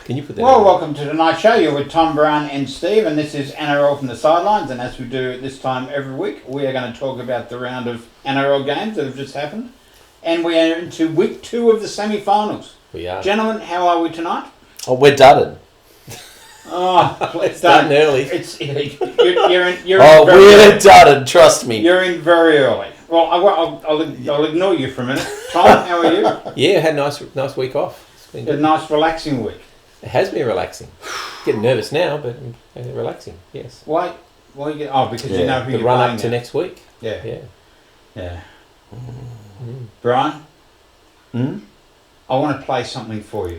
Can you put that? Well, welcome to tonight's show. You're with Tom Brown and Steve, and this is NRL from the Sidelines. And as we do at this time every week, we are going to talk about the round of NRL games that have just happened. And we are into week 2 of the semi-finals. We are. Gentlemen, how are we tonight? Oh, we're dudded. Oh, it's starting early. We're dudded, trust me. You're in very early. Well, I'll ignore you for a minute. Tom, how are you? Yeah, I had a nice week off. It's been A nice relaxing week. It has been relaxing. Getting nervous now, but relaxing, yes. Why you get... Oh, because you know who the you're run playing up to now. next week. Yeah. Mm. Brian? Hmm? I want to play something for you.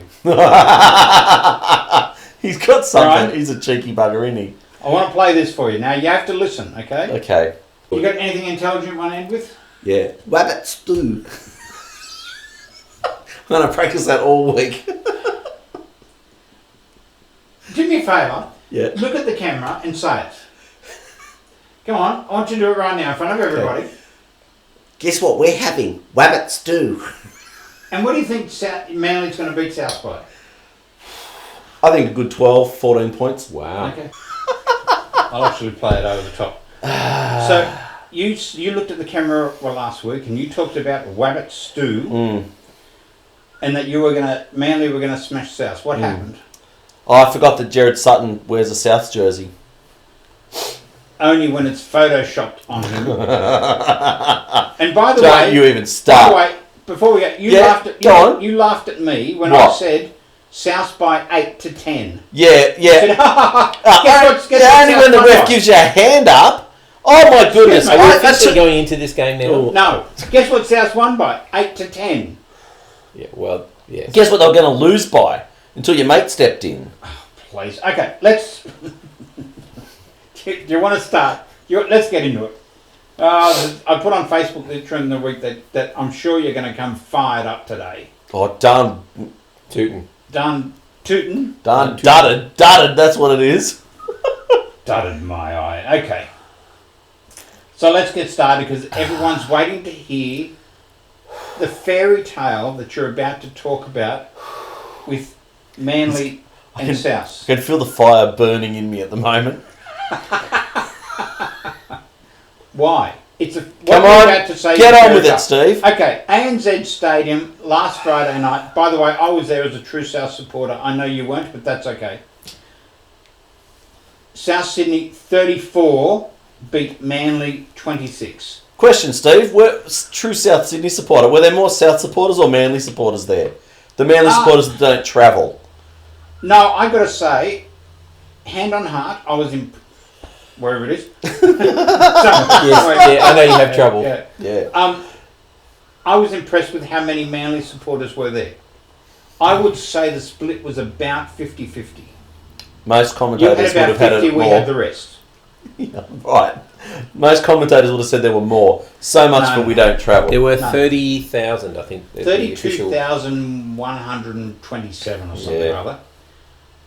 He's got something. Right. He's a cheeky bugger, isn't he? I want to play this for you. Now, you have to listen, okay? Okay. You got anything intelligent you want to end with? Yeah. Rabbit stew. I'm going to practice that all week. Do me a favour. Yeah. Look at the camera and say it. Come on. I want you to do it right now in front of everybody. Okay. Guess what we're having? Rabbit stew. And what do you think Manly's going to beat South by? I think a good 12, 14 points. Wow. Okay. I'll actually play it over the top. So, you looked at the camera last week and you talked about rabbit stew and that Manly were going to smash South. What happened? Oh, I forgot that Jared Sutton wears a South jersey. Only when it's photoshopped on him. And by the Don't way... you even start. By the way, before we go, you laughed at me when What? I said South by 8 to 10. Yeah. Guess Only when the ref gives you a hand up. Oh my goodness. Excuse me, Are we That's officially going into this game now? No. Guess what South won by? 8 to 10. Yeah, well, yes. Guess what they were going to lose by until your mate stepped in. Please. Okay, let's... Do you want to start? Let's get into it. I put on Facebook during the week that I'm sure you're going to come fired up today. Oh, done. Tootin'. Done tootin'? Done. Dudded. That's what it is. Dudded my eye. Okay. So let's get started because everyone's waiting to hear the fairy tale that you're about to talk about with Manly and South. I can feel the fire burning in me at the moment. Why? Come on, get on with it, Steve. Okay, ANZ Stadium last Friday night. By the way, I was there as a true South supporter. I know you weren't, but that's okay. South Sydney 34 beat Manly 26. Question, Steve. True South Sydney supporter. Were there more South supporters or Manly supporters there? The Manly supporters that don't travel. No, I got to say, hand on heart, I was in wherever it is. Yes, yeah, I know you have trouble. Yeah. I was impressed with how many Manly supporters were there. I would say the split was about 50-50. Most You commentators had would about have had 50, it we more. had the rest. Yeah, right. Most commentators would have said there were more. So much for we don't travel. There were 30,000, I think. the official- 32,127 or something Yeah. or other.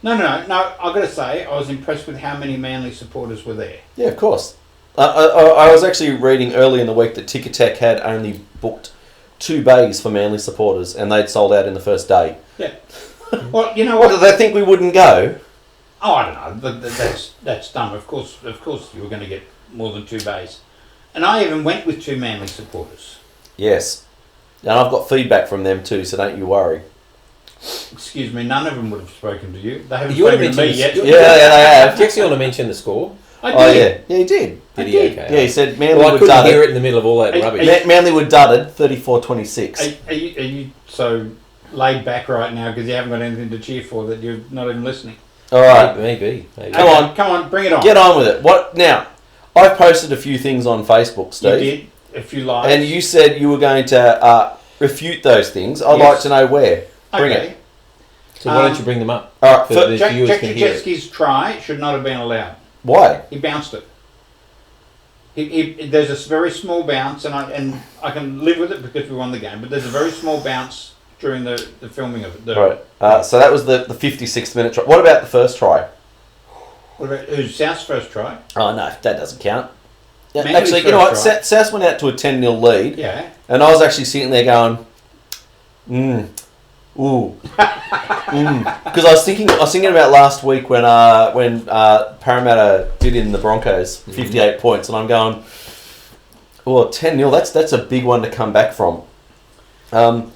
No. I've got to say, I was impressed with how many Manly supporters were there. Yeah, of course. I was actually reading early in the week that Ticketek had only booked 2 bays for Manly supporters and they'd sold out in the first day. Yeah. Well, you know What, what? did they think we wouldn't go? Oh, I don't know. That's dumb. Of course, you were going to get more than 2 bays. And I even went with 2 Manly supporters. Yes. And I've got feedback from them too, so don't you worry. Excuse me, none of them would have spoken to you. They haven't You would have spoken to me mentioned yet. the- Yeah, they have. Do you actually want to mention the score? I did. Oh, yeah. Yeah, he did. Did I he? did. Okay. Yeah, he said Manly Well, I were couldn't hear dudded. it in the middle of all that rubbish. Manly were dudded, 34-26. Are you so laid back right now because you haven't got anything to cheer for that you're not even listening? All right. Maybe. Come on. Come on, bring it on. Get on with it. What now? I've posted a few things on Facebook, Steve. You did, if you like. And you said you were going to refute those things. I'd Yes. like to know where. Bring it. So why don't you bring them up? All right. So the Jack viewers can hear it. Jack try should not have been allowed. Why? He bounced it. There's a very small bounce, and I can live with it because we won the game. But there's a very small bounce during the filming of it. Right. So that was the 56th minute try. What about the first try? What about who's South's first try? Oh, no, that doesn't count. Yeah, Manly's actually, you know what? first try. South went out to a 10-0 lead. Yeah. And I was actually sitting there going, Ooh. Because I was thinking about last week when Parramatta did in the Broncos, 58 points, and I'm going, well, 10-0. That's a big one to come back from. And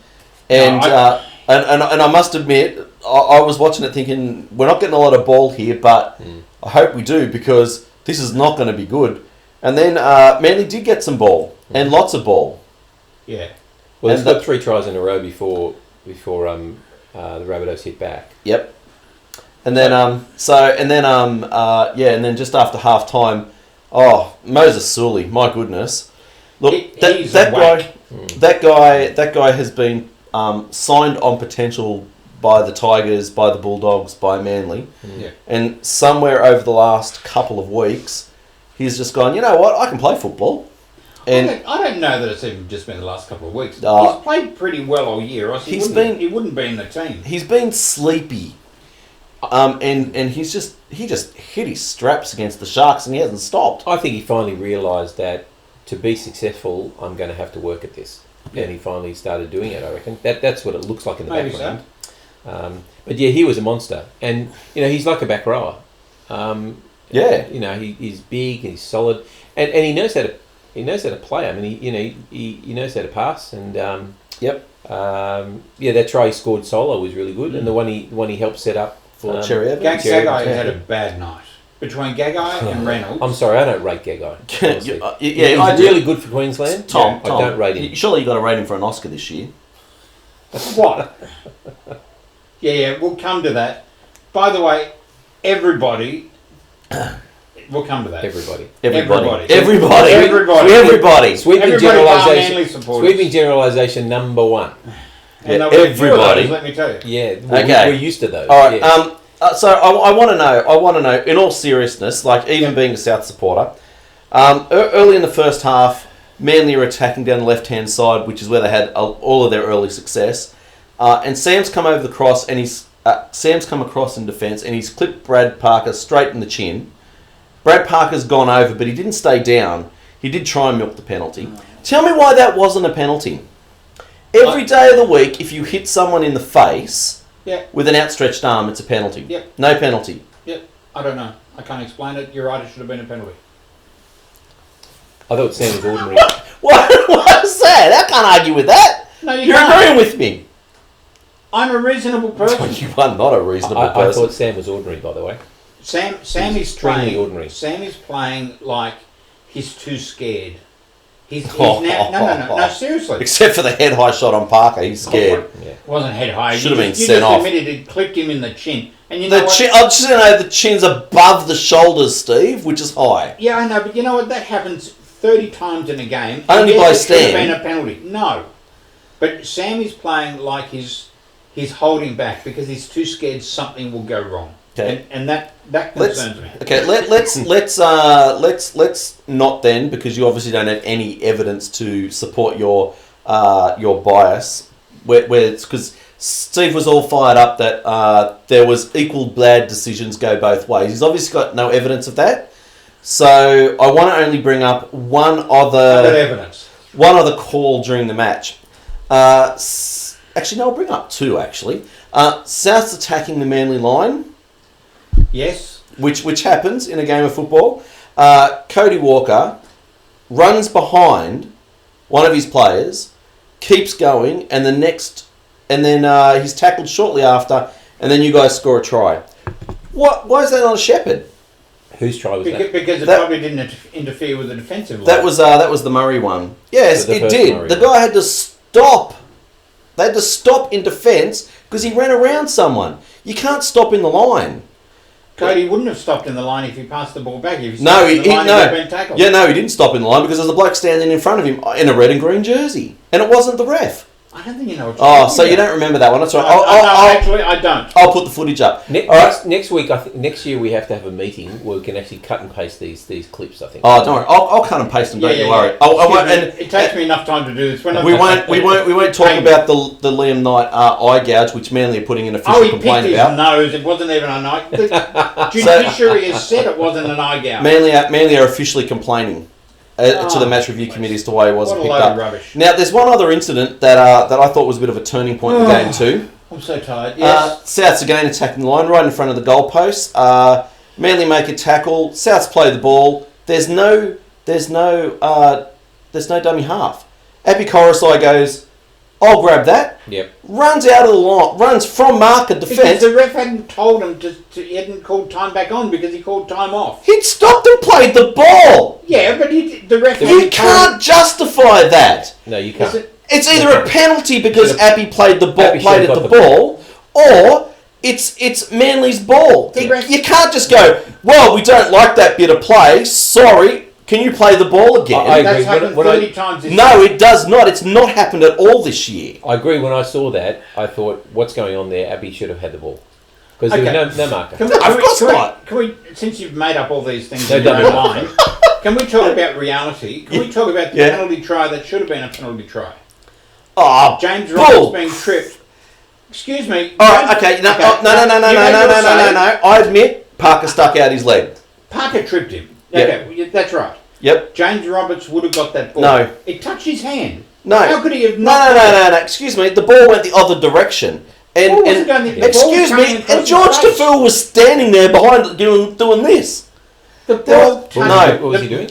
I must admit, I was watching it thinking, we're not getting a lot of ball here, but I hope we do, because this is not going to be good. And then Manly did get some ball, and lots of ball. Yeah. Well, it's got 3 tries in a row before the Rabbitohs hit back. Yep. And then and then just after half time, Moses Sully, my goodness. Look, that guy has been signed on potential by the Tigers, by the Bulldogs, by Manly. Yeah. And somewhere over the last couple of weeks, he's just gone, you know what, I can play football. And I don't know that it's even just been the last couple of weeks. He's played pretty well all year. Or he wouldn't be in the team. He's been sleepy. And he just hit his straps against the Sharks, and he hasn't stopped. I think he finally realised that to be successful, I'm going to have to work at this. Yeah. And he finally started doing it, I reckon. That's what it looks like in the background. So. But yeah, he was a monster. And, he's like a back rower. He's big and he's solid. And he knows how to play. I mean, he knows how to pass. And, that try he scored solo was really good. And the one he helped set up for Cherry Evans. Gagai had a bad night. Between Gagai and Reynolds. I'm sorry, I don't rate Gagai. He's really good for Queensland. Tom, I don't rate him. Surely you got to rate him for an Oscar this year. What? Yeah, we'll come to that. By the way, everybody. We'll come to that. Everybody. Sweeping generalisation number 1. And everybody. Let me tell you. Yeah. Okay. We're used to those. All right. Yeah. So I want to know, in all seriousness, like even being a South supporter, early in the first half, Manly are attacking down the left-hand side, which is where they had all of their early success. And Sam's come over the cross, and Sam's come across in defence, and he's clipped Brad Parker straight in the chin. Brad Parker's gone over, but he didn't stay down. He did try and milk the penalty. Tell me why that wasn't a penalty. Every day of the week, if you hit someone in the face... Yeah. With an outstretched arm, it's a penalty. Yep. No penalty. Yep. I don't know. I can't explain it. You're right, it should have been a penalty. I thought Sam was ordinary. What is that? I can't argue with that. No, You're agreeing with me. I'm a reasonable person. You are not a reasonable person. I thought Sam was ordinary, by the way. Sam is extremely ordinary. Sam is playing like he's too scared. He's now... No, seriously. Except for the head-high shot on Parker, he's scared. It wasn't head-high. Should have been sent off. You just admitted it clipped him in the chin. And the chin's above the shoulders, Steve, which is high. Yeah, I know, but you know what? That happens 30 times in a game. Only by Stan. It should have been a penalty. No. But Sam is playing like he's holding back because he's too scared something will go wrong. Okay. And that concerns me. Okay, let's not then, because you obviously don't have any evidence to support your bias. Where it's because Steve was all fired up that there was equal bad decisions go both ways. He's obviously got no evidence of that. So I want to only bring up one other call during the match. Actually, no, I'll bring up 2. Actually, South's attacking the Manly line. Yes. Which happens in a game of football. Cody Walker runs behind one of his players, keeps going, and then he's tackled shortly after, and then you guys score a try. Why is that not a Shepherd? Whose try was that? Because it probably didn't interfere with the defensive line. That was the Murray one. Yes, it did. Murray the guy had to stop. They had to stop in defence because he ran around someone. You can't stop in the line. Cody wouldn't have stopped in the line if he passed the ball back. If he no, he been tackled. Yeah, no, he didn't stop in the line because there's a bloke standing in front of him in a red and green jersey, and it wasn't the ref. I don't think you know what you're talking so about. You don't remember that one? That's right. Actually, I don't. I'll put the footage up. Next week, next year, we have to have a meeting where we can actually cut and paste these clips. I think. Oh, don't worry. I'll cut and paste them. Don't you worry. It takes me enough time to do this. We won't talk about the Liam Knight eye gouge, which Manly are putting an official complaint about. He picked his nose. It wasn't even a night. The judiciary has said it wasn't an eye gouge. Manly are officially complaining to the match review committee as to why he wasn't picked up. Rubbish. Now, there's one other incident that I thought was a bit of a turning point in the game too. I'm so tired. Yes. Souths again attacking the line right in front of the goalpost. Manly make a tackle. Souths play the ball. There's no dummy half. Api Coruscant goes, I'll grab that. Yep. Runs out of the line. Runs from marker defence. Because the ref hadn't told him he hadn't called time back on because he called time off. He'd stopped and played the ball. Yeah, but the ref. You can't justify that. No, you can't. It's either a penalty because Api played the ball, Api played should've at the got the ball, or it's Manly's ball. You can't just go, well, we don't like that bit of play. Sorry, can you play the ball again? I agree. That's happened 30 times this No, year. it does not. It's not happened at all this year. I agree. When I saw that, I thought, what's going on there? Abbey should have had the ball. Because there was no marker. Of course not. Can we, since you've made up all these things No, in your don't own do mind, can we talk about reality? Can we talk about the penalty try that should have been a penalty try? Oh, James bull. Roberts being tripped. Excuse me. All right, okay. No. I admit, Parker stuck out his leg. Parker tripped him. Yep. Okay, that's right. Yep. James Roberts would have got that ball. No. It touched his hand. No. How could he have No. Excuse me. The ball went the other direction. Excuse me. And George Defoe was standing there behind doing this. The ball What was he doing?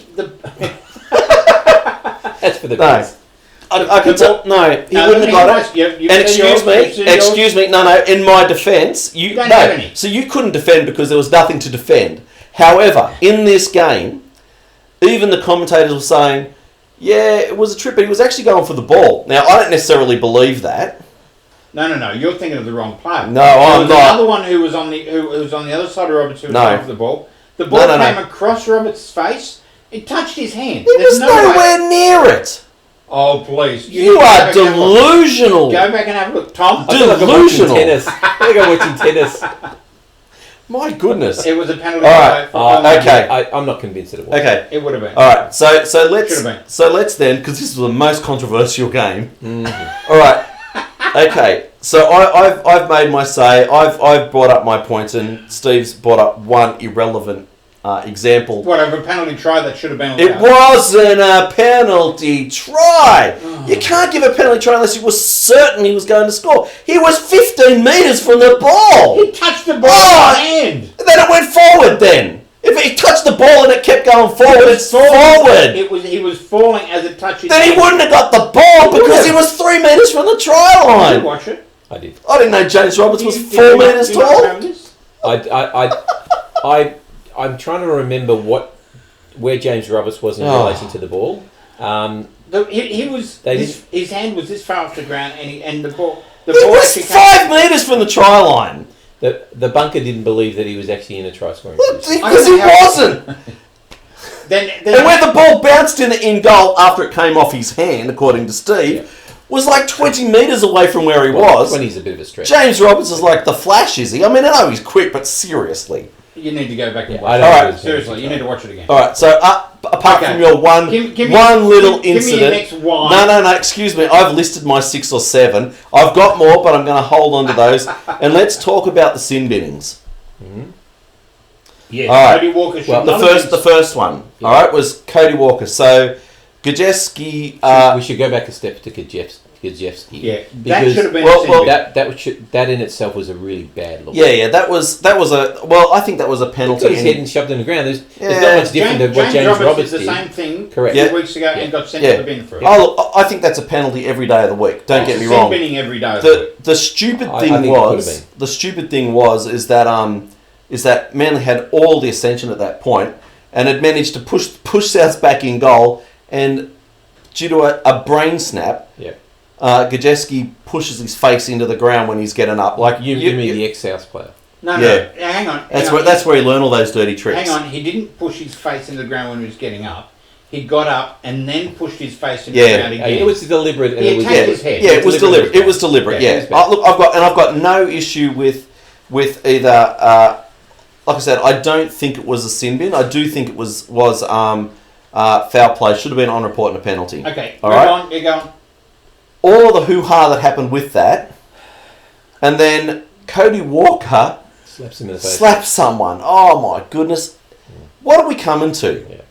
That's for the quiz. I can tell. No, he wouldn't have got it. And excuse me. No. In my defence, you don't have any. So you couldn't defend because there was nothing to defend. However, in this game, even the commentators were saying, "Yeah, it was a trip, but he was actually going for the ball." Now, I don't necessarily believe that. No. You're thinking of the wrong player. No, I'm not. Another one who was on the other side of Roberts who was going for the ball. The ball came across Roberts' face. It touched his hand. He was nowhere near it. Oh, please. You are delusional. Go back and have a look. Tom? Delusional. I think I'm watching tennis. My goodness. It was a penalty. All right. Okay. I'm not convinced that it was. Okay. It would have been. All right. So let's then, because this was the most controversial game. Mm-hmm. All right. Okay. So I've made my say. I've brought up my points, and Steve's brought up one irrelevant example. Whatever, penalty try that should have been. It wasn't a penalty try. Oh. You can't give a penalty try unless you were certain he was going to score. He was 15 metres from the ball. He touched the ball with his hand. And then it went forward then. If he touched the ball and it kept going forward, it's forward. He was falling as it touched his hand. Then he wouldn't have got the ball because he was 3 metres from the try line. Did you watch it? I did. I didn't know James Roberts was 4 metres tall. I'm trying to remember where James Roberts was in relation to the ball. His hand was this far off the ground, and the ball. He was 5 metres from the try line. The bunker didn't believe that he was actually in a try scoring position. Because he wasn't. And where the ball bounced in goal after it came off his hand, according to Steve, was like 20 metres away from where he was. 20 is a bit of a stretch. James Roberts is like the Flash, is he? I mean, I know he's quick, but seriously. You need to go back and watch it. All right. Seriously, you need to watch it again. All right, so apart from your one little incident... Give me your next one. No, excuse me. I've listed my 6 or 7. I've got more, but I'm going to hold on to those. And let's talk about the sin binnings. Mm-hmm. Yeah, all right. Cody Walker should the first one, all right, was Cody Walker. So, Gajewski... we should go back a step to Gajewski. Yeah, that should have been that in itself was a really bad look. Yeah, that was a... Well, I think that was a penalty. He got his head and shoved in the ground. There's not much different than what James Roberts did. did. The same thing Correct. 2 weeks ago and got sent to the bin for it. I think that's a penalty every day of the week. Don't get me wrong. Binning every day of the week. The stupid thing was is that Manly had all the ascension at that point and had managed to push Souths back in goal, and due to a brain snap, Gajewski pushes his face into the ground when he's getting up. Like you mean the ex-South player? No, hang on. That's where he learned all those dirty tricks. Hang on, he didn't push his face into the ground when he was getting up. He got up and then pushed his face into the ground again. It was deliberate. He attacked his head. Yeah, it was deliberate. It was deliberate. Yeah. I've got no issue with either. Like I said, I don't think it was a sin bin. I do think it was foul play. Should have been on report and a penalty. Okay, all right. On, you're going. All of the hoo-ha that happened with that, and then Cody Walker slaps someone. Oh my goodness. What are we coming to? Yeah.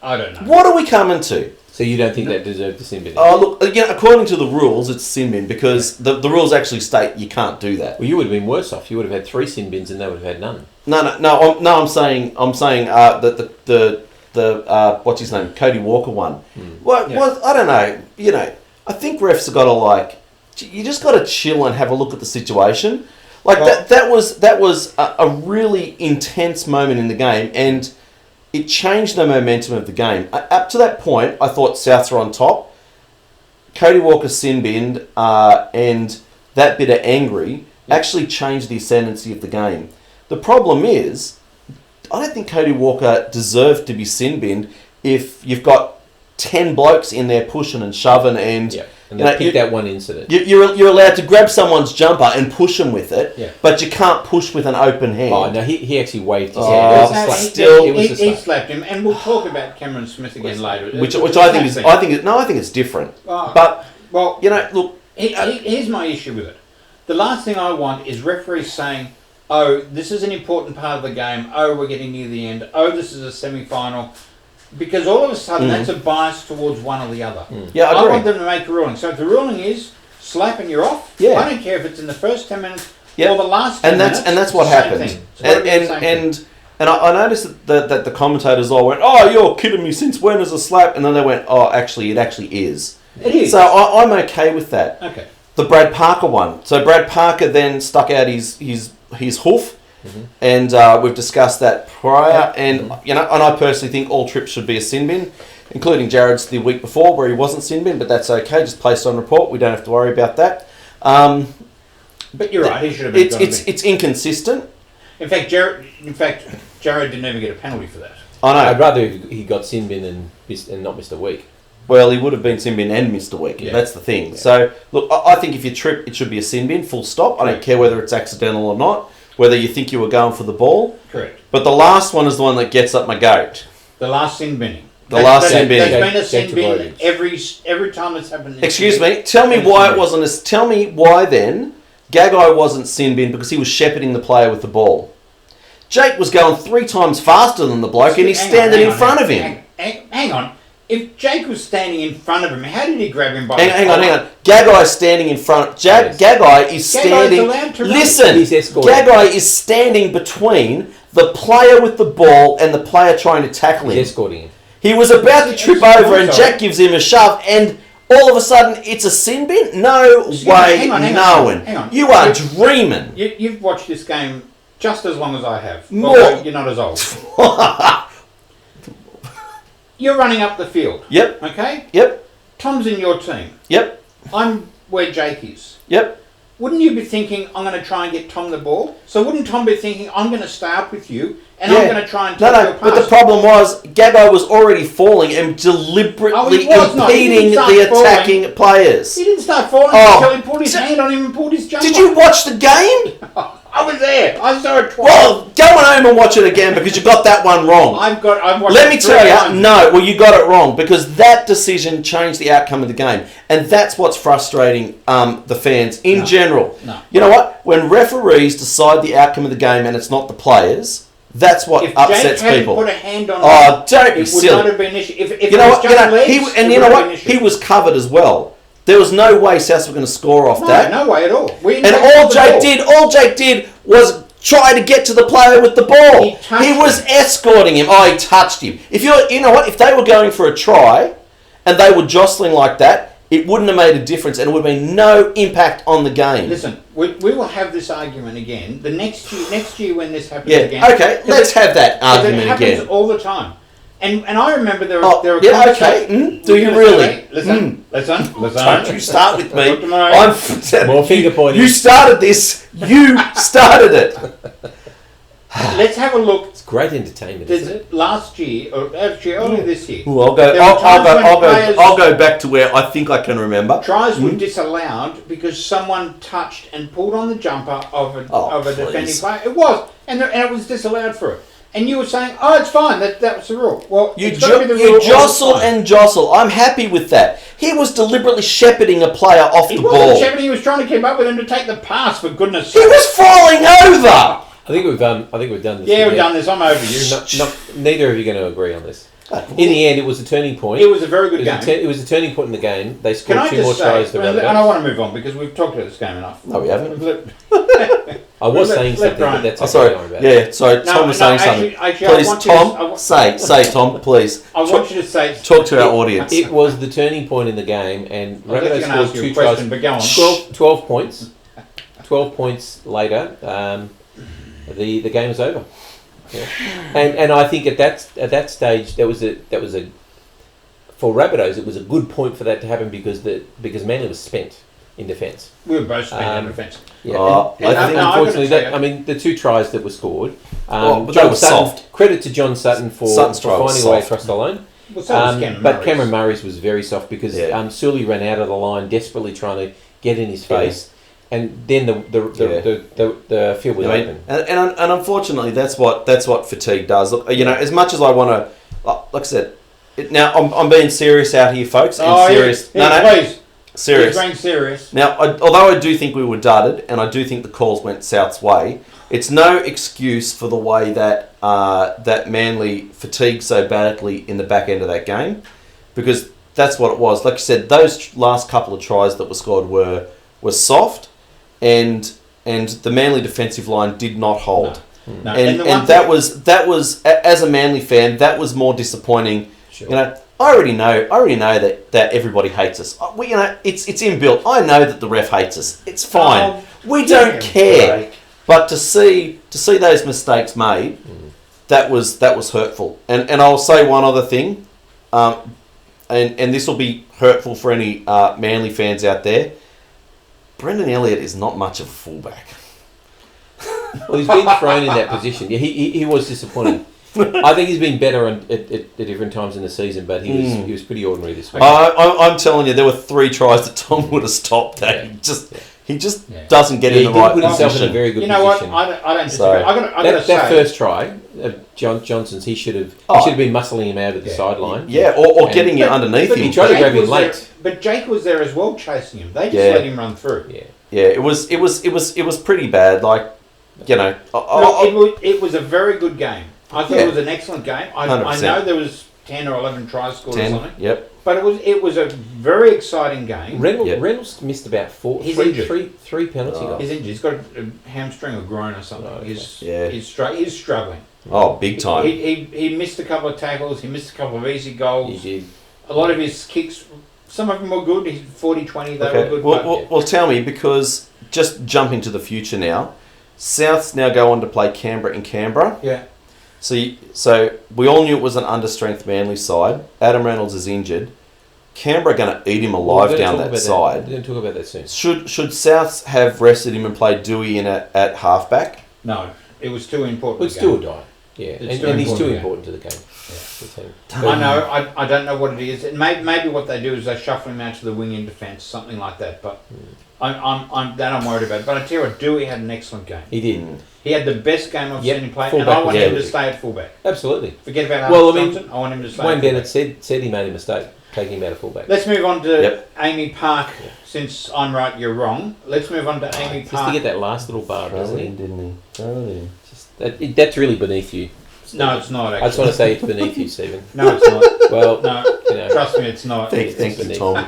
I don't know. What are we coming to? So you don't think that deserved the sin bin? Oh, look, again, according to the rules, it's sin bin because the rules actually state you can't do that. Well, you would have been worse off. You would have had 3 sin bins and they would have had none. No. I'm saying that the what's his name, Cody Walker one. Well, I don't know. I think refs have got to you just got to chill and have a look at the situation. That was a really intense moment in the game, and it changed the momentum of the game. Up to that point, I thought Souths were on top. Cody Walker sin binned, and that bit of angry actually changed the ascendancy of the game. The problem is, I don't think Cody Walker deserved to be sin binned if you've got 10 blokes in there pushing and shoving and... Yeah. And they picked that one incident. You're allowed to grab someone's jumper and push them with it, but you can't push with an open hand. Oh, no, he actually waved his hand. He slapped him, and we'll talk about Cameron Smith again later. Which I think it's different. But look, here's my issue with it. The last thing I want is referees saying, "Oh, this is an important part of the game. Oh, we're getting near the end. Oh, this is a semi-final." Because all of a sudden that's a bias towards one or the other. Yeah, I I agree. want them to make a ruling. So if the ruling is slap and you're off, I don't care if it's in the first 10 minutes or the last 10 minutes. And that's what happened. And I noticed that the commentators all went, "Oh, you're kidding me, since when is a slap?" And then they went, "Oh, actually, it actually is." It is. So I'm okay with that. Okay. The Brad Parker one. So Brad Parker then stuck out his hoof. And we've discussed that prior, and and I personally think all trips should be a sin bin, including Jared's the week before where he wasn't sin bin, but that's okay, just placed on report. We don't have to worry about that. But you're right, he should have been. It's inconsistent. In fact, Jared didn't even get a penalty for that. I know. I'd rather he got sin bin and not missed a week. Well, he would have been sin bin and missed a week. Yeah. That's the thing. Yeah. So look, I think if you trip, it should be a sin bin, full stop. I don't care whether it's accidental or not. Whether you think you were going for the ball. Correct. But the last one is the one that gets up my goat. The last sin binning. There's been a sin bin every time it's happened. Excuse me. Tell me why it wasn't. Tell me why then Gagai wasn't sin bin because he was shepherding the player with the ball. Jake was going 3 times faster than the bloke, and he's standing in front of him. Hang on. If Jake was standing in front of him, how did he grab him by hang on. Gagai's standing in front. Gagai is standing... Listen, Gagai is standing between the player with the ball and the player trying to tackle him. He's escorting him. He was about to trip over and Jack gives him a shove and all of a sudden it's a sin bin? No way, hang on. You are dreaming. You've watched this game just as long as I have. More. Well, you're not as old. You're running up the field. Yep. Okay? Yep. Tom's in your team. Yep. I'm where Jake is. Yep. Wouldn't you be thinking, I'm going to try and get Tom the ball? So wouldn't Tom be thinking, I'm going to stay up with you and I'm going to try and take your pass? But the problem was, Gagai was already falling and deliberately impeding the attacking players. He didn't start falling until he put his hand on him and pulled his jumper. Did you watch the game? I was there. I saw it twice. Well, go on home and watch it again because you got that one wrong. I've watched Let it me tell you, times. no, well, you got it wrong because that decision changed the outcome of the game. And that's what's frustrating the fans in general. No. You know what? When referees decide the outcome of the game and it's not the players, that's what upsets people. If Jake hadn't put a hand on him, don't be silly. It would not have been an issue. If you know what? You know what? He was covered as well. There was no way Souths were going to score off that. No way at all. And all Jake did was try to get to the player with the ball. He was escorting him. Oh, he touched him. You know what? If they were going for a try and they were jostling like that, it wouldn't have made a difference and it would have been no impact on the game. Listen, we will have this argument again. The next year when this happens again. Okay, let's have that argument again. It happens all the time. And I remember there were conversations. Do you really? Listen. Don't you start with me. More finger pointing. You started this. You started it. Let's have a look. It's great entertainment. Isn't it? Last year, or actually earlier this year. Ooh, I'll go back to where I think I can remember. Tries were disallowed because someone touched and pulled on the jumper of a defending player. It was, and it was disallowed for it. And you were saying, "Oh, it's fine. That was the rule." Well, you jostle and jostle. I'm happy with that. He was deliberately shepherding a player off the ball. He wasn't shepherding. He was trying to keep up with him to take the pass. For goodness' sake, he was falling over. I think we've done this. Yeah, we've done this. I'm over you. Neither of you are going to agree on this. In the end, it was a turning point. It was a very good game. It was a turning point in the game. They Can I scored 2 more just tries say, than and the I want to move on because we've talked about this game enough. No, we haven't. I was saying something, Brian. but that's Oh, okay, sorry. don't worry about it. Yeah, sorry. Tom was saying something. Actually, Please, I want Tom, you to, say, Tom, please. I want you to say. Talk to our audience. It was the turning point in the game, and I was Rabbitohs going to ask scored you 2 a tries. question, but go on. 12 points. 12 points later, the game was over. Yeah. And I think at that stage that was a for Rabbitohs it was a good point for that to happen because Manly was spent in defence. We were both spent in defence. Yeah, I think unfortunately, the 2 tries that were scored. But they John were Sutton, soft. Credit to John Sutton for Sutton's try was finding a way soft. across the line. Well, so was Cameron but Murray's. Cameron Murray's was very soft because Sully ran out of the line, desperately trying to get in his face, and then the field was open. And unfortunately, that's what fatigue does. Look, as much as I want to, like I said, now I'm being serious out here, folks. Serious. Please. Serious. He's being serious. Now, although I do think we were dudded, and I do think the calls went South's way, it's no excuse for the way that that Manly fatigued so badly in the back end of that game, because that's what it was. Like you said, those last couple of tries that were scored were soft, and the Manly defensive line did not hold. No. And that was as a Manly fan, that was more disappointing. Sure. I already know that everybody hates us. It's inbuilt. I know that the ref hates us. It's fine. We don't care. But to see those mistakes made, that was hurtful. And I'll say one other thing, and this will be hurtful for any Manly fans out there. Brendan Elliott is not much of a fullback. Well, he's been thrown in that position. Yeah, he was disappointing. I think he's been better at different times in the season, but he was pretty ordinary this week. I'm telling you, there were 3 tries that Tom would have stopped. That he just doesn't get in the right position. He did put himself in a very good position. You know what? I don't disagree. I gotta say, that first try, Johnson's, he should have been muscling him out at the sideline. Yeah, or getting you underneath him. He tried to grab him late. But Jake was there as well, chasing him. They just let him run through. Yeah. It was pretty bad. Like, it was a very good game. I thought it was an excellent game. I know there was 10 or 11 tries scored or something. Yep. But it was a very exciting game. Reynolds missed about three penalty goals. He's injured. He's got a hamstring or groin or something. Oh, okay. He's struggling. Oh, big time. He missed a couple of tackles. He missed a couple of easy goals. He did. A lot of his kicks, some of them were good. He's 40-20, they were good. Well, tell me, because just jumping to the future now, Souths now go on to play Canberra in Canberra. Yeah. So we all knew it was an understrength Manly side. Adam Reynolds is injured. Canberra are going to eat him alive down that side. We're going to talk about that soon. Should Souths have rested him and played Dewey in at halfback? No, it was too important. Well, it's do or die. Yeah, and he's too important to the game. Yeah. I know. I don't know what it is. Maybe what they do is they shuffle him out to the wing in defence, something like that. But I'm worried about it. But I tell you what, Dewey had an excellent game. He did. He had the best game I've seen him play, fullback, and I want him to stay at fullback. Absolutely. Forget about Johnson. I want him to stay. Wayne Bennett said he made a mistake taking him out of fullback. Let's move on to Amy Park. Yeah. Since I'm right, you're wrong. Let's move on to Amy Park. Just to get that last little bar, doesn't he? Didn't he? That's really beneath you. Stephen. No, it's not. Actually. I just want to say it's beneath you, Stephen. No, it's not. Well, no, trust me, it's not. Thank you, Tom.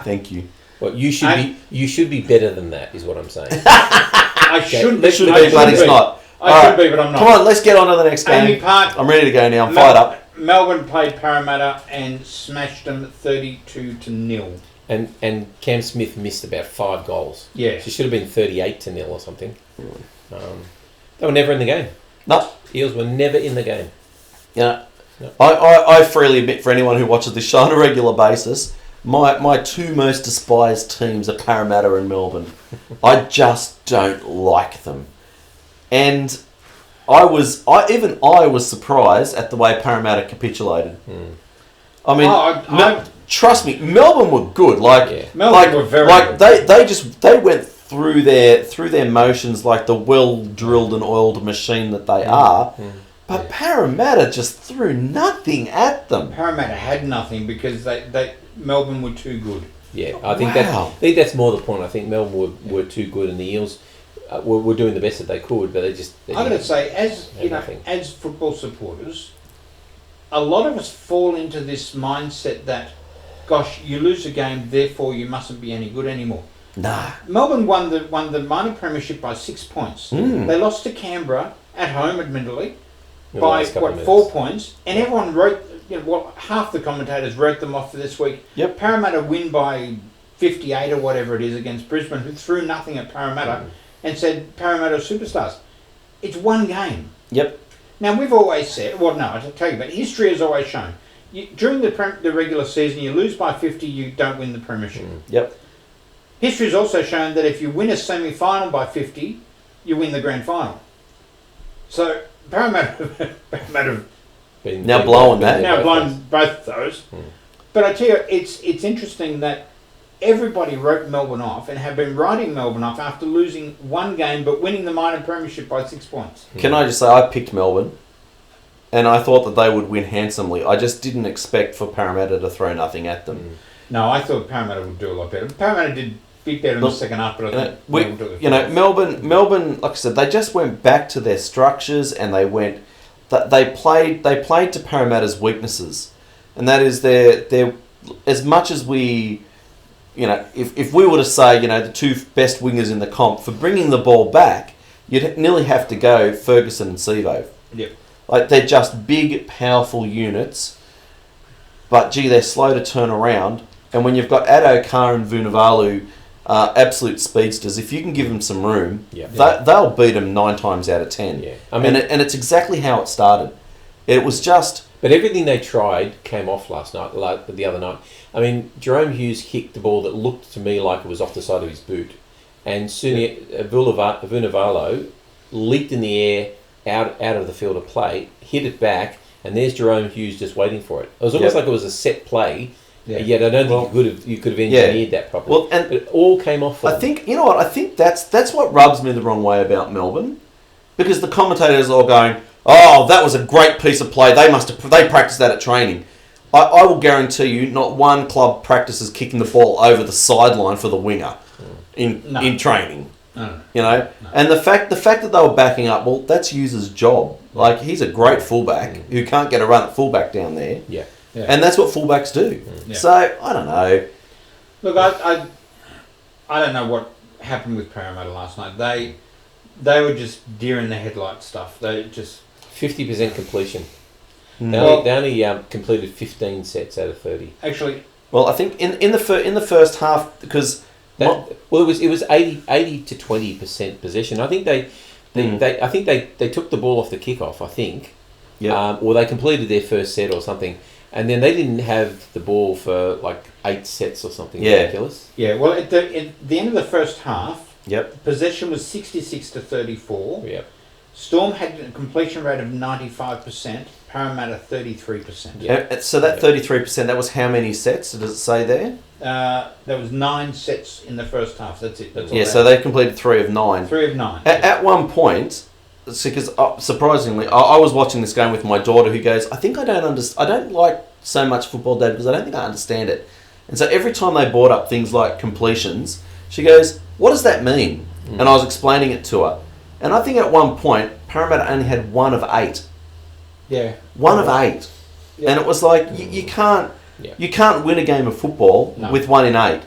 Thank you. Well, you should be better than that, is what I'm saying. I should be, but it's not. I should be, but I'm not. Come on, let's get on to the next game. Amy Park. I'm ready to go now. I'm fired up. Melbourne played Parramatta and smashed them 32-0. And Cam Smith missed about 5 goals. Yeah. She should have been 38-0 or something. They were never in the game. No. Eels were never in the game. Yeah. No. I freely admit, for anyone who watches this show on a regular basis, my 2 most despised teams are Parramatta and Melbourne. I just don't like them. And I was surprised at the way Parramatta capitulated. I mean, trust me, Melbourne were good. Melbourne were very good. They went through their motions like the well-drilled and oiled machine that they are. But Parramatta just threw nothing at them. Parramatta had nothing because Melbourne were too good. Yeah, I think that's more the point. I think Melbourne were too good, and the Eels were doing the best that they could, but they I'm going to say, as football supporters, a lot of us fall into this mindset that, gosh, you lose a game, therefore you mustn't be any good anymore. Nah. Melbourne won the minor premiership by 6 points. They lost to Canberra at home, admittedly, by 4 points, and everyone wrote. Half the commentators wrote them off for this week. Yep. Parramatta win by 58 or whatever it is against Brisbane, who threw nothing at Parramatta, and said Parramatta are superstars. It's one game. Yep. Now we've always said, well, no, I'll tell you, but history has always shown during the regular season, you lose by 50, you don't win the premiership. Yep. History has also shown that if you win a semi-final by 50, you win the grand final. So Parramatta now blowing both those. But I tell you, it's interesting that everybody wrote Melbourne off and have been writing Melbourne off after losing one game but winning the minor premiership by 6 points. Can I just say, I picked Melbourne, and I thought that they would win handsomely. I just didn't expect for Parramatta to throw nothing at them. No, I thought Parramatta would do a lot better. Parramatta did bit better in the second half, but I think Melbourne, like I said, they just went back to their structures and they went. They played to Parramatta's weaknesses, and that is their as much as we, if we were to say the two best wingers in the comp for bringing the ball back, you'd nearly have to go Ferguson and Sevo. Yep. Like they're just big, powerful units, but gee, they're slow to turn around. And when you've got Addo, Carr and Vunivalu, absolute speedsters, if you can give them some room, they'll beat them 9 times out of 10. Yeah. I mean, and it's exactly how it started. It was just... But everything they tried came off the other night. I mean, Jerome Hughes kicked the ball that looked to me like it was off the side of his boot. And Vunivalu leaped in the air out of the field of play, hit it back, and there's Jerome Hughes just waiting for it. It was almost like it was a set play. Yeah. Yet I don't think you could have engineered that properly. Well, and it all came off. I think I think that's what rubs me the wrong way about Melbourne, because the commentators are all going, "Oh, that was a great piece of play. They practiced that at training." I will guarantee you, not one club practices kicking the ball over the sideline for the winger in training. No. And the fact that they were backing up, well, that's Hughes' job. Like, he's a great fullback who can't get a run at fullback down there. Yeah. Yeah. And that's what fullbacks do. Yeah. So, I don't know. Look, I don't know what happened with Parramatta last night. They were just deer in the headlight stuff. They just... 50% completion. They only completed 15 sets out of 30. Actually... Well, I think in the first half, because... it was 80 to 20% possession. I think they took the ball off the kickoff, I think. Yeah. Or they completed their first set or something. And then they didn't have the ball for like 8 sets or something ridiculous. Yeah, well, at the end of the first half, Yep. Possession was 66 to 34. Yep. Storm had a completion rate of 95%. Parramatta 33%. Yep. So that 33%, that was how many sets? Does it say there? There was 9 sets in the first half. That's it. That's all. Yeah. So they completed 3 of 9. 3 of 9. At one point, because surprisingly, I was watching this game with my daughter, who goes, I don't like so much football, Dad, because I don't think I understand it. And so every time they brought up things like completions, she goes, what does that mean? And I was explaining it to her. And I think at one point, Parramatta only had 1 of 8. Yeah. 1 of 8. Yeah. And it was like, you can't win a game of football with 1 in 8.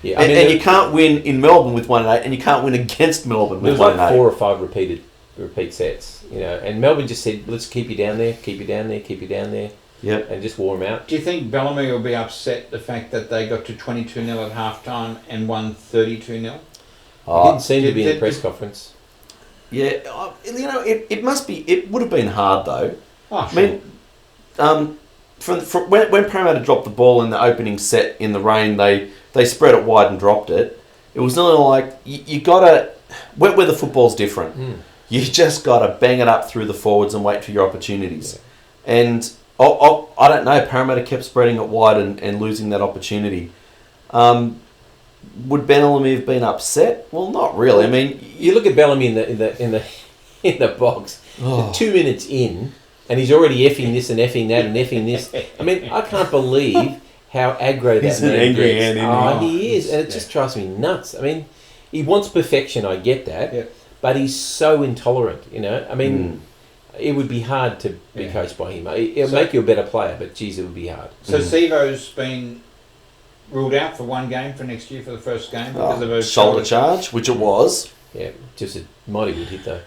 Yeah, and you can't win in Melbourne with 1 in 8, and you can't win against Melbourne with 1 in 8. There was like 4 or 5 repeat sets, and Melbourne just said, let's keep you down there, keep you down there. Yep. And just wore them out. Do you think Bellamy will be upset the fact that they got to 22-0 at half-time and won 32-0? He didn't seem to be in the press conference. Yeah, it would have been hard though. Oh, sure. I mean, when Parramatta dropped the ball in the opening set in the rain, they spread it wide and dropped it. It was nearly like, you gotta, where the football's different. You just gotta bang it up through the forwards and wait for your opportunities. Yeah. And I don't know, Parramatta kept spreading it wide and losing that opportunity. Would Bellamy have been upset? Well, not really. I mean, you look at Bellamy in the box, 2 minutes in, and he's already effing this and effing that and effing this. I mean, I can't believe how aggro that man gets. He is, and it just drives me nuts. I mean, he wants perfection. I get that, but he's so intolerant. I mean, it would be hard to be coached by him. It'll So- make you a better player, but geez, it would be hard. So Sivo's been ruled out for one game for next year for the first game because of a shoulder charge, which it was. Yeah, just a mighty good hit though.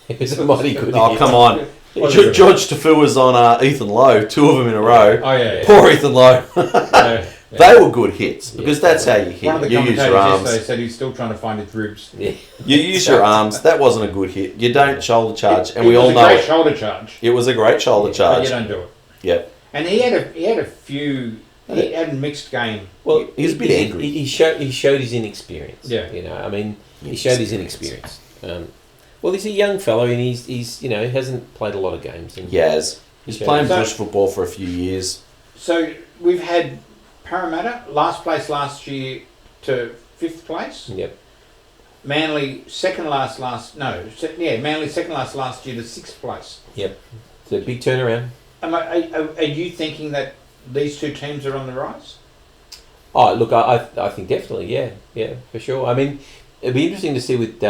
It was a mighty good Oh, hit. come on. What is it? George Tafu was on Ethan Lowe, 2 of them in a row. Oh yeah. Poor Ethan Lowe. Yeah. They were good hits because that's how you hit. One of the You use commentators your arms. yesterday said he's still trying to find his ribs. Yeah. You use your arms. That wasn't a good hit. You don't shoulder charge, and It we was all a know great it. shoulder charge. It was a great shoulder But charge. you don't do it. Yep. And he had a few. He had a mixed game. Well, He's a bit angry. He showed his inexperience. Yeah. You know, I mean, he showed his inexperience. Well, he's a young fellow, and he's you know, hasn't played a lot of games. And Yaz. He's So- playing bush football for a few years. So we've had Parramatta last place last year to 5th place. Yep. Manly Manly second last year to 6th place. It's a big turnaround. Are you thinking that these two teams are on the rise? Oh, look, I think definitely, yeah, for sure. I mean, it'd be interesting to see with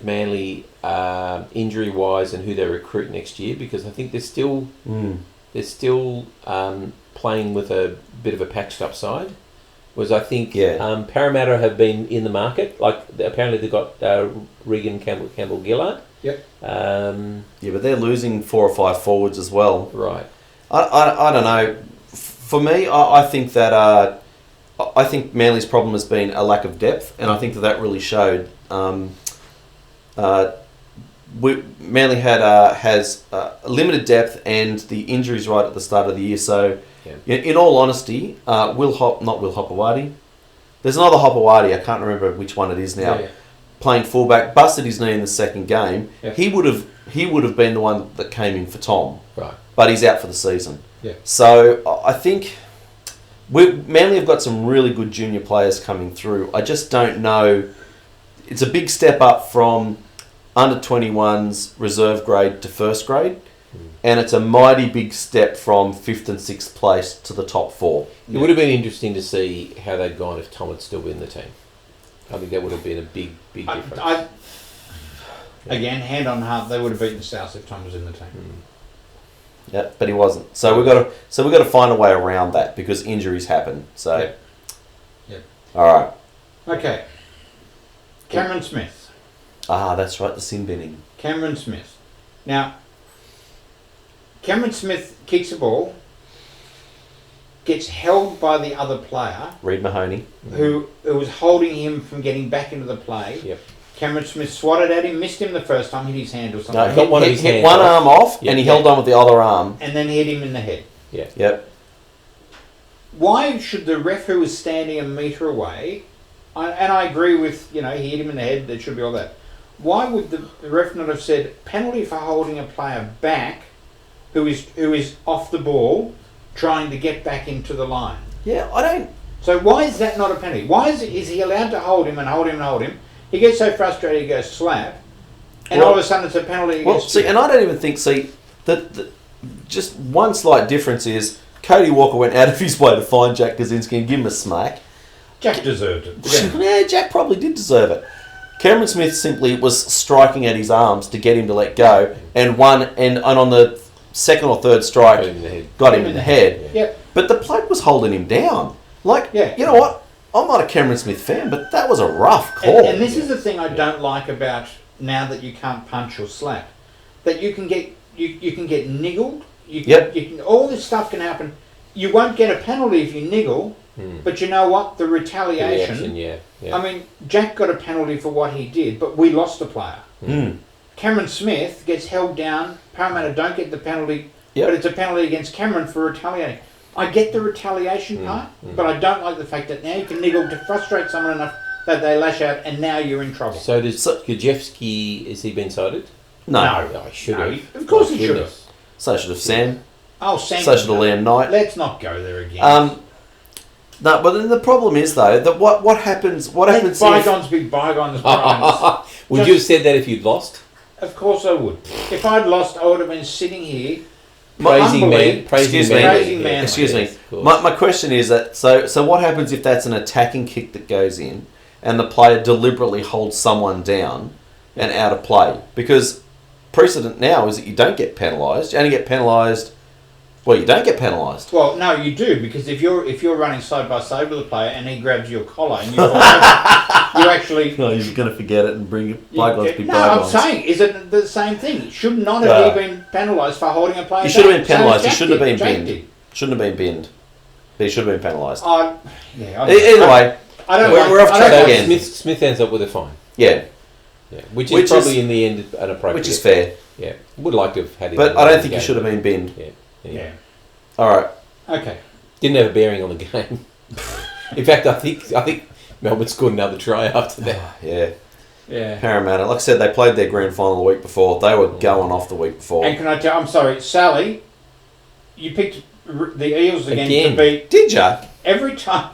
Manly injury wise and who they recruit next year, because I think they're still playing with a bit of a patched up side. Was I think Parramatta have been in the market, like apparently they got Regan Campbell Gillard. Yep. Yeah, but they're losing 4 or 5 forwards as well. Right. I don't know. For me, I think that I think Manly's problem has been a lack of depth, and I think that really showed. Manly has limited depth and the injuries right at the start of the year. So, in all honesty, not Will Hopewadi. There's another Hopewadi. I can't remember which one it is now. Yeah. Playing fullback, busted his knee in the second game. Yeah. He would have been the one that came in for Tom. Right. But he's out for the season. Yeah. So I think Manly have got some really good junior players coming through. I just don't know. It's a big step up from under 21's reserve grade to first grade, and it's a mighty big step from 5th and 6th place to the top 4. It would have been interesting to see how they'd gone if Tom had still been in the team. I think that would have been a big difference. Again, hand on heart, they would have beaten the South if Tom was in the team. Yeah, but he wasn't. So we've got to find a way around that because injuries happen. So, Yep. All right. Okay. Cameron Smith. That's right. The sin binning. Cameron Smith. Now, Cameron Smith kicks a ball, gets held by the other player Reid Mahoney. who was holding him from getting back into the play. Yep. Cameron Smith swatted at him, missed him the first time, hit his hand or something, No, got one of his hit hands one off. arm off, Yep. and he held on with the other arm. and then hit him in the head. Yep. Why should the ref who was standing a metre away, and I agree with, he hit him in the head, there should be all that. Why would the ref not have said penalty for holding a player back who is off the ball trying to get back into the line? Yeah, I don't. So why is that not a penalty? Why is he allowed to hold him and hold him and hold him? He gets so frustrated he goes slap, and all of a sudden it's a penalty Well, against see, you. and I don't even think. That just one slight difference is Cody Walker went out of his way to find Jack Kaczynski and give him a smack. Jack deserved it. Yeah, Jack probably did deserve it. Cameron Smith simply was striking at his arms to get him to let go, and on the second or third strike, got him in the head. Yep. But the bloke was holding him down. You know what? I'm not a Cameron Smith fan, but that was a rough call. And this is the thing I don't like about now that you can't punch or slap, that you can get niggled. You can, all this stuff can happen. You won't get a penalty if you niggle, but you know what? The retaliation. Yeah. I mean, Jack got a penalty for what he did, but we lost a player. Cameron Smith gets held down. Parramatta don't get the penalty, but it's a penalty against Cameron for retaliating. I get the retaliation part, but I don't like the fact that now you can niggle to frustrate someone enough that they lash out, and now you're in trouble. So does Gajewski, has he been cited? No. I should have. Of course he should have. So should have Sam. Oh, Sam. So should have Liam Knight. Let's not go there again. No, but then the problem is though that what happens? What Let happens? bygones be bygones, Brian. Would you have said that if you'd lost? Of course I would. If I'd lost, I would have been sitting here Praising man. Excuse me. Praising man. Excuse me. Yes, of course. My question is that so what happens if that's an attacking kick that goes in and the player deliberately holds someone down and out of play? Because precedent now is that you don't get penalised. You only get penalised. Well, you don't get penalised. Well, no, you do, because if you're running side by side with a player and he grabs your collar and you actually. No, you're going to forget it and bring it. No, I'm saying, is it the same thing? Should not have been penalised for holding a player. He should have been penalised. He shouldn't have been binned. Shouldn't have been binned. But he should have been penalised. Either way, we're off track again. Smith ends up with a fine. Yeah. Which is probably in the end an appropriate. Which is fair. Yeah. Would like to have had him. But I don't think he should have been binned. Yeah. All right. Okay. Didn't have a bearing on the game. In fact, I think Melbourne scored another try after that. Yeah. Parramatta. Like I said, they played their grand final the week before. They were going off the week before. And can I tell? I'm sorry, Sally. You picked the Eels again. To beat. Did ya? Every time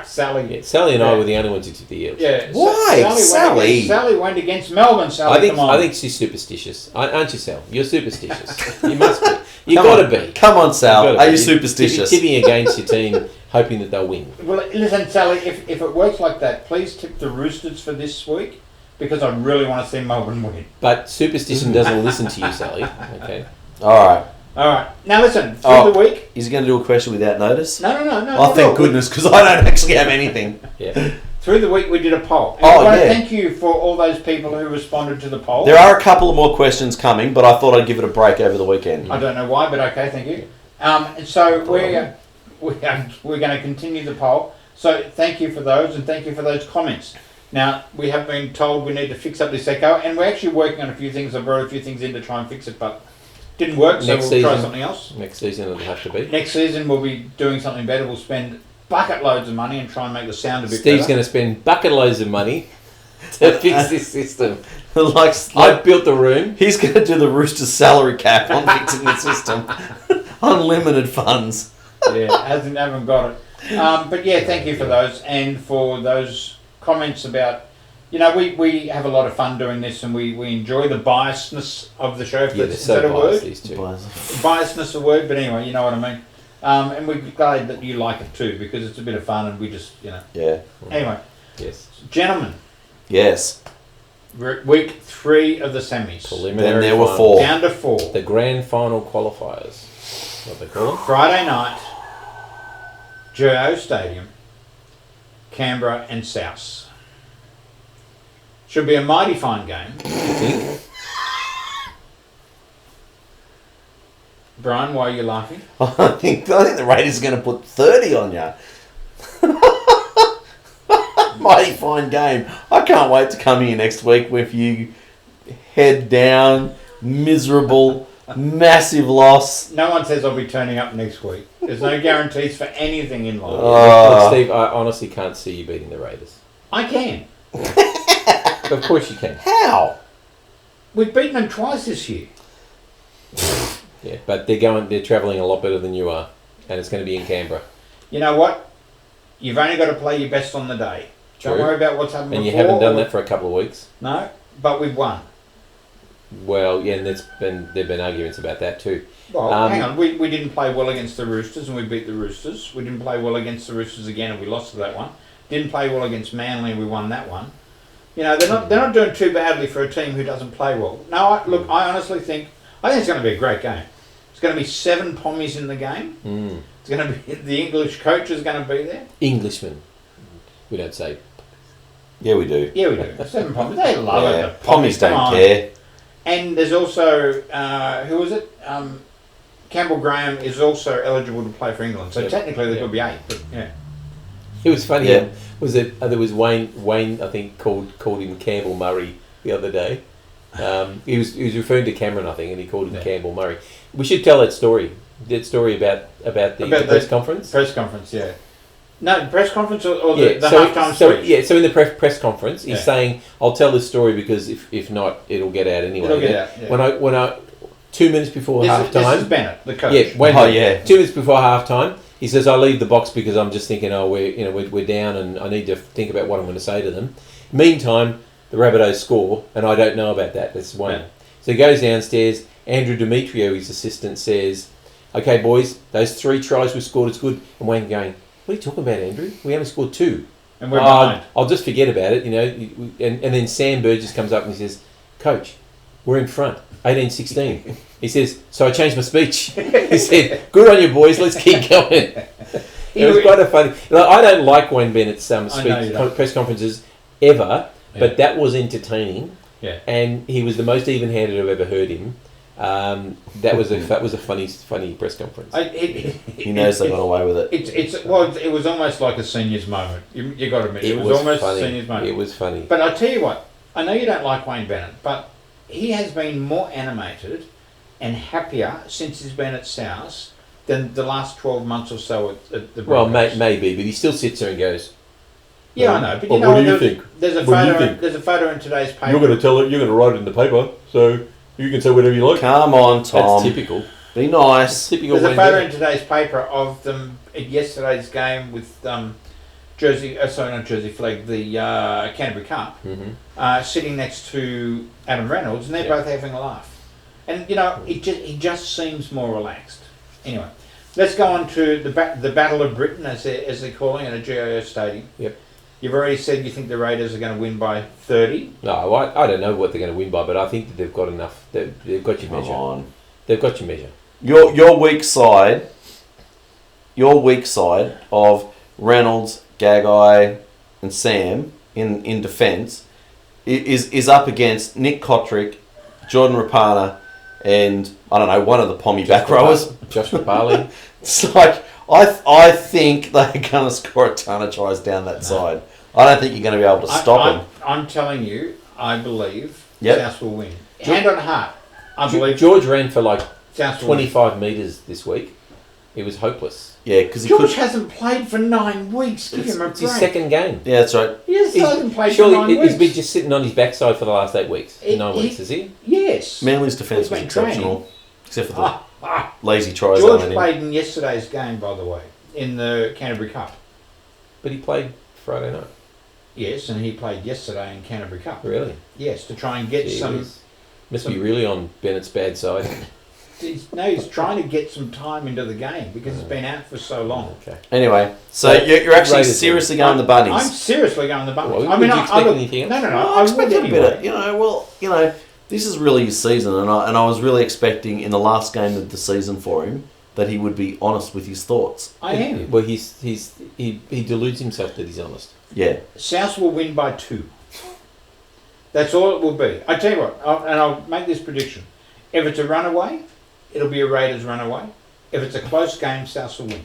Sally. Yeah, Sally and I were the only ones who took the Eels. Yeah. Why? Sally went against Melbourne. Sally, I think she's superstitious. Aren't you, Sal? You're superstitious. You must be. You've got to be. Come on, Sal. Are you superstitious? Tipping against your team, hoping that they'll win. Well, listen, Sally, if it works like that, please tip the Roosters for this week, because I really want to see Melbourne win. But superstition doesn't listen to you, Sally. Okay. All right. Now listen, through the week... Is he going to do a question without notice? No. Oh, thank goodness, because I don't actually have anything. Yeah. Through the week we did a poll. And I want to thank you for all those people who responded to the poll. There are a couple of more questions coming, but I thought I'd give it a break over the weekend. I don't know why, but okay, thank you. And so we're going to continue the poll. So thank you for those, and thank you for those comments. Now, we have been told we need to fix up this echo, and we're actually working on a few things. I brought a few things in to try and fix it, but didn't work, so we'll try something else. Next season it'll have to be. Next season we'll be doing something better. We'll spend bucket loads of money and try and make the sound a bit Steve's better. going to spend bucket loads of money to fix this system. I built the room. He's going to do the Roosters salary cap on fixing the system. Unlimited funds. Haven't got it. But yeah, thank you for those, and for those comments about, we have a lot of fun doing this, and we enjoy the biasness of the show. Is that a word? These two. Biasness a word, but anyway, you know what I mean. And we're glad that you like it too, because it's a bit of fun, and we just, Yeah. Anyway. Yes. Gentlemen. Yes. We're at week 3 of the semis. Then there were 4. Down to 4. The grand final qualifiers. What they call them? Friday night, Geo Stadium, Canberra and South. Should be a mighty fine game. You think? Brian, why are you laughing? I think the Raiders are going to put 30 on you. Mighty fine game. I can't wait to come here next week with you head down, miserable, massive loss. No one says I'll be turning up next week. There's no guarantees for anything in life. Look, Steve, I honestly can't see you beating the Raiders. I can. Of course you can. How? We've beaten them twice this year. Yeah, but they're travelling a lot better than you are, and it's going to be in Canberra. You know what? You've only got to play your best on the day. True. Don't worry about what's happened and before. You haven't done that for a couple of weeks. No, but we've won. Well, yeah, and there've been arguments about that too. Well, hang on. We didn't play well against the Roosters, and we beat the Roosters. We didn't play well against the Roosters again, and we lost to that one. Didn't play well against Manly, and we won that one. They're not doing too badly for a team who doesn't play well. No, I honestly think it's going to be a great game. It's going to be 7 pommies in the game. It's going to be the English coach is going to be there. Englishmen. We don't say. Yeah, we do. Yeah, we do. 7 pommies. They love it. The pommies don't care. And there's also who is it? Campbell Graham is also eligible to play for England. So technically there could be 8. But yeah. It was funny. Yeah. There was Wayne I think called him Campbell Murray the other day. He was referring to Cameron, I think, and he called him Campbell Murray. We should tell that story. That story about the press conference. Press conference, yeah. No, press conference or the halftime speech. So in the press conference, he's saying, "I'll tell this story because if not, it'll get out anyway." It'll get out. Yeah. When I 2 minutes before halftime. This is Bennett, the coach. Yeah. 2 minutes before halftime, he says, "I leave the box because I'm just thinking, we're down, and I need to think about what I'm going to say to them." Meantime, the Rabbitohs score, and I don't know about that. That's one. Yeah. So he goes downstairs. Andrew Demetrio, his assistant, says, "Okay, boys, those 3 tries we scored is good." And Wayne going, "What are you talking about, Andrew? We only scored 2. And we're behind. I'll just forget about it, And then Sam Burgess comes up and he says, "Coach, we're in front, 18-16. He says, so I changed my speech. He said, good on you boys, let's keep going. It was quite a funny... I don't like Wayne Bennett's press conferences ever, but that was entertaining. Yeah. And he was the most even-handed I've ever heard him. That was a funny press conference. He knows they got away with it. It was almost like a seniors moment. You got to admit, it was almost funny. a seniors moment. It was funny. But I tell you what, I know you don't like Wayne Bennett, but he has been more animated and happier since he's been at South than the last 12 months or so at the Broncos. Maybe, but he still sits there and goes, yeah, I know, but what do you think? There's a photo in today's paper. You're going to write it in the paper, so you can say whatever you like. Come on, Tom. That's typical. Be nice. There's a photo in today's paper of them at yesterday's game with not Jersey Flag, the Canterbury Cup, sitting next to Adam Reynolds, and they're both having a laugh. And he just seems more relaxed. Anyway, let's go on to the Battle of Britain, as they're calling it, at GIO Stadium. Yep. You've already said you think the Raiders are going to win by 30. No, I don't know what they're going to win by, but I think that they've got enough. They've got your measure. Come on. They've got your measure. Your weak side of Reynolds, Gagai, and Sam in defence is up against Nick Kotrick, Jordan Rapana, and I don't know, one of the Pommy back rowers. Josh Rapali. It's like I think they're going to score a ton of tries down that side. I don't think you're going to be able to stop them. I'm telling you, I believe Yep. South will win. Hand on heart, I believe George ran for like South will 25 metres this week. It was hopeless. Yeah, because George hasn't played for 9 weeks. Give him a It's break. his second game. Yeah, that's right. He hasn't played for Surely 9 weeks. he's been just sitting on his backside for the last 8 weeks. 9 weeks, is he? Yes. Manly's defence He's was been exceptional, except for the lazy tries. George they let in. played in yesterday's game, by the way, in the Canterbury Cup. But he played Friday night. Yes, and he played yesterday in Canterbury Cup. Really? Yes, to try and get Must be really on Bennett's bad side. He's trying to get some time into the game because it's been out for so long. Okay. Anyway, so you're actually seriously going the Bunnies. I'm seriously going the Bunnies. Well, would you expect anything else? No. I expect would a bit of, this is really his season, and I was really expecting in the last game of the season for him that he would be honest with his thoughts. I am. Well, he deludes himself that he's honest. Yeah. South will win by 2. That's all it will be. I tell you what, I'll make this prediction. If it's a runaway, it'll be a Raiders runaway. If it's a close game, South will win.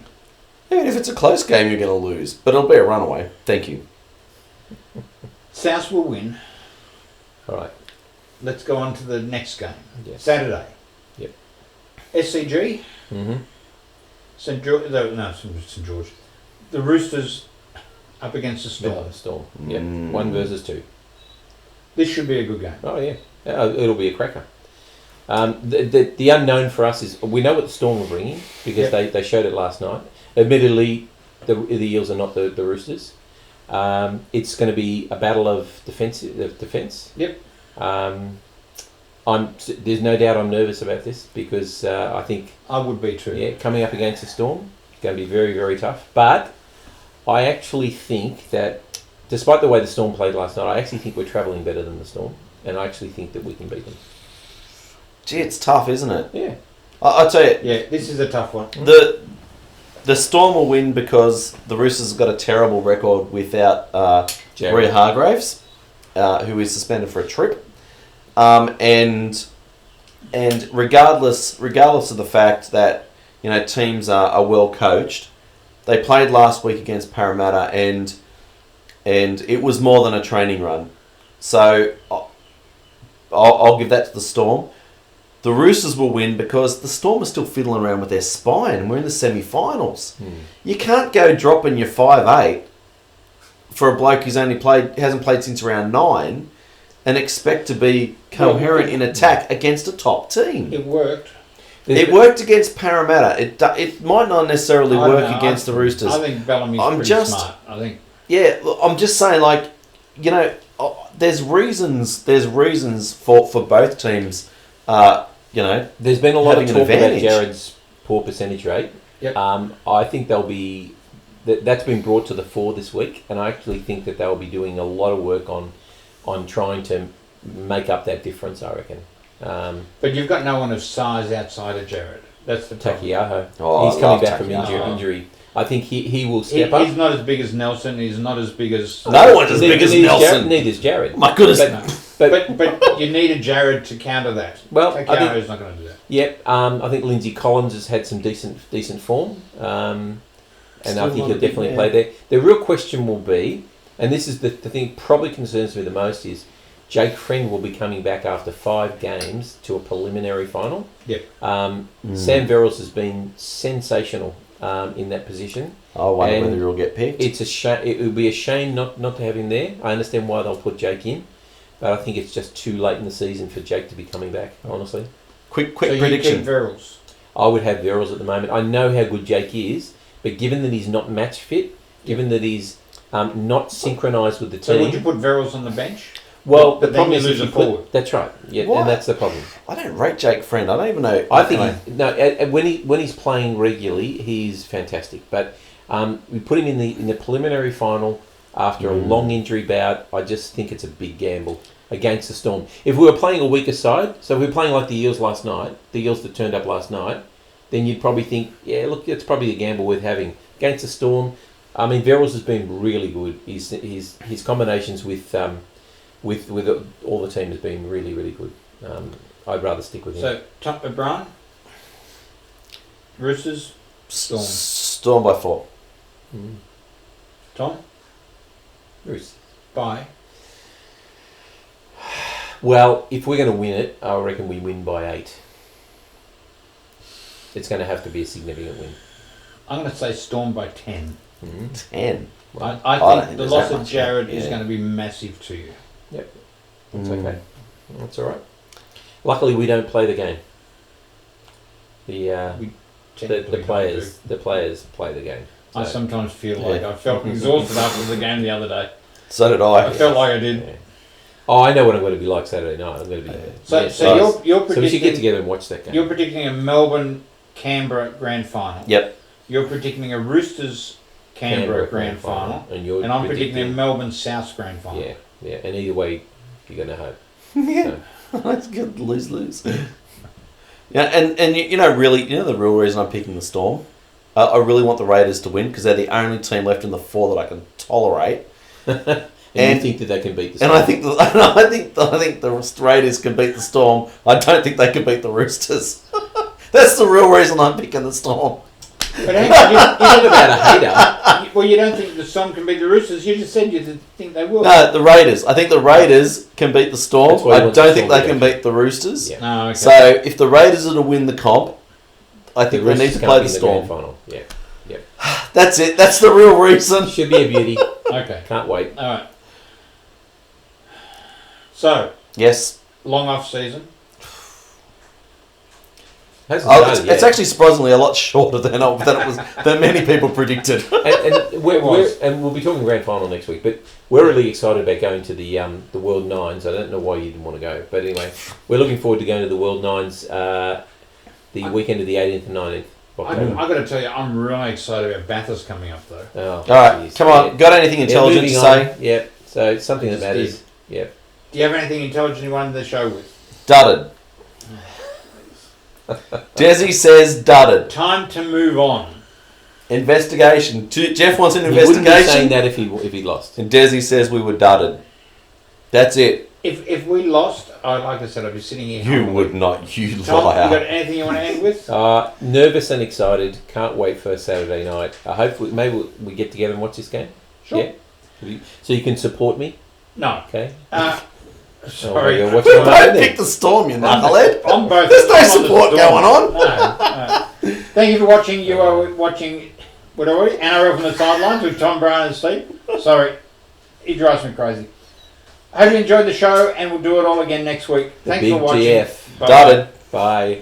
Even if it's a close game, you're going to lose, but it'll be a runaway. Thank you. South will win. All right. Let's go on to the next game. Yes. Saturday. Yep. SCG. Mm-hmm. St George. The Roosters up against the Storm. The Storm. Yep. 1 versus 2. This should be a good game. Oh yeah. It'll be a cracker. The unknown for us is we know what the Storm will bring in because they showed it last night. Admittedly, the Eels are not the Roosters. It's going to be a battle of defence. Yep. There's no doubt I'm nervous about this because I think I would be too. Yeah, coming up against the Storm, it's going to be very, very tough. But I actually think that, despite the way the Storm played last night, I actually think we're travelling better than the Storm, and I actually think that we can beat them. Gee, it's tough, isn't it? Yeah. I'll tell you. Yeah, this is a tough one. The Storm will win because the Roosters have got a terrible record without Rhea Hargraves, who is suspended for a trip. And regardless of the fact that teams are well coached, they played last week against Parramatta and it was more than a training run. So I'll give that to the Storm. The Roosters will win because the Storm are still fiddling around with their spine and we're in the semi-finals. You can't go dropping your 5'8" for a bloke who's hasn't played since round 9 and expect to be coherent in attack against a top team. It worked. It worked against Parramatta. It might not necessarily work against the Roosters. I think Bellamy's pretty smart. I think. Yeah, I'm just saying, there's reasons for both teams. There's been a lot of talk about advantage. Jared's poor percentage rate. Yep. I think that's been brought to the fore this week, and I actually think that they'll be doing a lot of work on trying to make up that difference, I reckon. But you've got no one of size outside of Jared. That's the problem. Takiaho. Oh, He's I coming love back from Takiaho. injury. I think he will step up. He's not as big as Nelson. He's not as big as... No one's as big as Nelson. Neither is Jared. My goodness. But you need a Jared to counter that. Well, I think, Takiaho's not going to do that. yep. I think Lindsay Collins has had some decent form, and I think he'll definitely play there. The real question will be, and this is the thing probably concerns me the most, is Jake Friend will be coming back after 5 games to a preliminary final. Yep. Sam Verrills has been sensational in that position. I wonder And whether he'll get picked. It's a shame. It would be a shame not to have him there. I understand why they'll put Jake in, but I think it's just too late in the season for Jake to be coming back. Honestly, Quick So prediction. you keep Verrills. I would have Verrills at the moment. I know how good Jake is, but given that he's not match fit, given that he's not synchronised with the team. So would you put Verrills on the bench? Well, But the then problem you is lose if a you put, forward. that's right. Yeah, Why? and that's the problem. I don't rate Jake Friend. I don't even know. I think when he's playing regularly, he's fantastic. But we put him in the preliminary final after a long injury bout. I just think it's a big gamble against the Storm. If we were playing a weaker side, so if we were playing like the Eels last night, the Eels that turned up last night, then you'd probably think, yeah, look, it's probably a gamble worth having. Against the Storm, I mean, Verrills has been really good. His combinations with all the team has been really, really good. I'd rather stick with him. So, top of Brian? Roosters? Storm. Storm by 4. Tom? Roosters. Bye. Well, if we're going to win it, I reckon we win by 8. It's going to have to be a significant win. I'm going to say Storm by 10. 10. I don't think think the there's loss that of much, Jared yeah. is going to be massive to you. That's okay. That's all right. Luckily, we don't play the game. The players play the game. I So, sometimes feel like I felt exhausted after the game the other day. So did I I. felt like I did. yeah. Oh, I know what I'm going to be like Saturday night. I'm going to be. So, yeah, so nice. you're So we should get predicting together and watch that game. you're predicting a Melbourne Canberra grand final. Yep. You're predicting a Roosters Canberra grand final, and I'm predicting a Melbourne South grand final. Yeah, and either way, you're going to hope. So, That's good. Lose. Yeah, and you know, really, you know the real reason I'm picking the Storm? I really want the Raiders to win because they're the only team left in the 4 that I can tolerate. and you think that they can beat the And Storm. I think the Raiders can beat the Storm. I don't think they can beat the Roosters. That's the real reason I'm picking the Storm. But hang on, You're not about a hater. well, you don't think the Storm can beat the Roosters. You just said you think they will. No, the Raiders. I think the Raiders can beat the Storm. That's why he I wants don't the think Storm they to can go. beat the Roosters. Yeah. No, okay. So if the Raiders are to win the comp, I think we need to play the Storm. Final. Yeah. That's it. That's the real reason. Should be a beauty. Okay. Can't wait. All right. So, Yes. long off season. Hasn't Oh, started it's yet. actually surprisingly a lot shorter than many people predicted. and we'll be talking grand final next week. But we're really excited about going to the World Nines. I don't know why you didn't want to go, but anyway, we're looking forward to going to the World Nines the weekend of the 18th and 19th. I've got to tell you, I'm really excited about Bathurst coming up, though. Oh, All right, geez. come on. Yeah. Got anything intelligent to moving say? on. Yeah. So it's something that Just matters. Yeah. Do you have anything intelligent you wanted the show with? Dudded. Desi says dudded. Time to move on. Investigation. Jeff wants an He wouldn't be saying investigation. that if he lost. And Desi says we were dudded. That's it. If we lost, like I said, I'd be sitting here. You humbly. would not, you Tom, you got liar. anything you want to end with? Nervous and excited. Can't wait for Saturday night. I hope maybe we get together and watch this game. Sure. Yeah. So you can support me. No. Okay. Sorry. What's We going on both then? picked the Storm, you knucklehead. I'm both. There's no I'm on the support Storm. going on. No. Thank you for watching. You are watching, what are we? NRL from the Sidelines with Tom, Brian and Steve. Sorry. He drives me crazy. I hope you enjoyed the show and we'll do it all again next week. The Thanks big for watching. GF. Bye. Dudded. Bye.